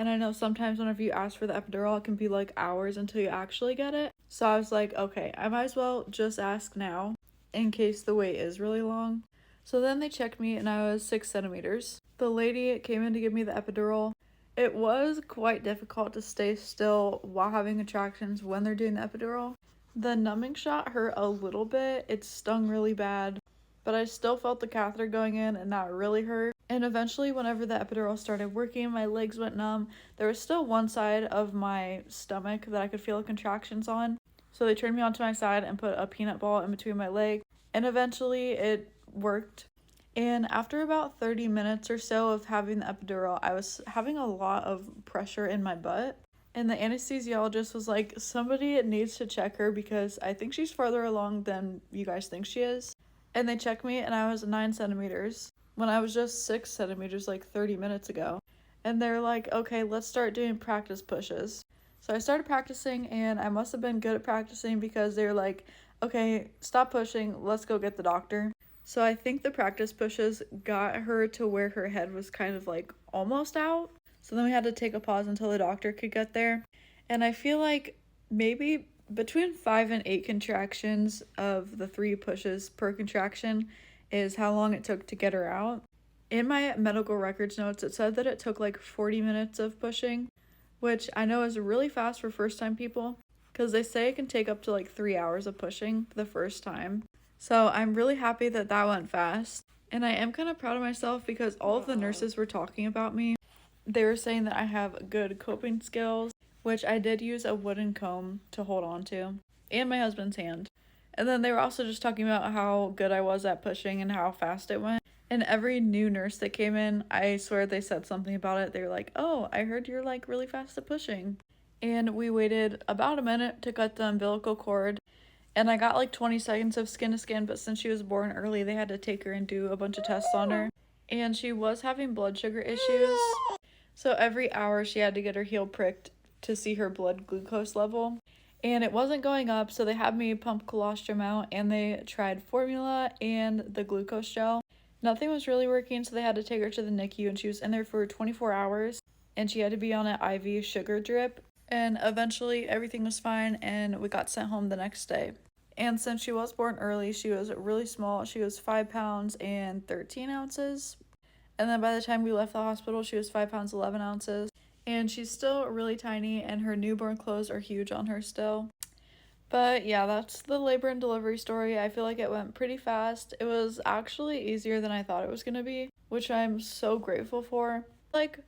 And I know sometimes whenever you ask for the epidural, it can be like hours until you actually get it. So I was like, okay, I might as well just ask now in case the wait is really long. So then they checked me and I was 6 centimeters. The lady came in to give me the epidural. It was quite difficult to stay still while having contractions when they're doing the epidural. The numbing shot hurt a little bit. It stung really bad, but I still felt the catheter going in and that really hurt. And eventually, whenever the epidural started working, my legs went numb. There was still one side of my stomach that I could feel contractions on. So they turned me onto my side and put a peanut ball in between my legs. And eventually it worked. And after about 30 minutes or so of having the epidural, I was having a lot of pressure in my butt. And the anesthesiologist was like, somebody needs to check her because I think she's farther along than you guys think she is. And they checked me and I was 9 centimeters when I was just 6 centimeters like 30 minutes ago. And they're like, okay, let's start doing practice pushes. So I started practicing and I must have been good at practicing because they were like, okay, stop pushing, let's go get the doctor. So I think the practice pushes got her to where her head was kind of like almost out. So then we had to take a pause until the doctor could get there. And I feel like maybe between 5 and 8 contractions of the 3 pushes per contraction is how long it took to get her out. In my medical records notes, it said that it took like 40 minutes of pushing, which I know is really fast for first time people because they say it can take up to like 3 hours of pushing the first time. So I'm really happy that that went fast. And I am kind of proud of myself because all of the nurses were talking about me. They were saying that I have good coping skills, which I did use a wooden comb to hold on to, and my husband's hand. And then they were also just talking about how good I was at pushing and how fast it went. And every new nurse that came in, I swear they said something about it. They were like, oh, I heard you're like really fast at pushing. And we waited about a minute to cut the umbilical cord. And I got like 20 seconds of skin to skin, but since she was born early, they had to take her and do a bunch of tests on her. And she was having blood sugar issues. So every hour she had to get her heel pricked to see her blood glucose level. And it wasn't going up, so they had me pump colostrum out and they tried formula and the glucose gel. Nothing was really working, so they had to take her to the NICU and she was in there for 24 hours and she had to be on an IV sugar drip. And eventually everything was fine and we got sent home the next day. And since she was born early, she was really small. She was 5 pounds and 13 ounces. And then by the time we left the hospital, she was 5 pounds, 11 ounces. And she's still really tiny, and her newborn clothes are huge on her still. But yeah, that's the labor and delivery story. I feel like it went pretty fast. It was actually easier than I thought it was going to be, which I'm so grateful for. Like,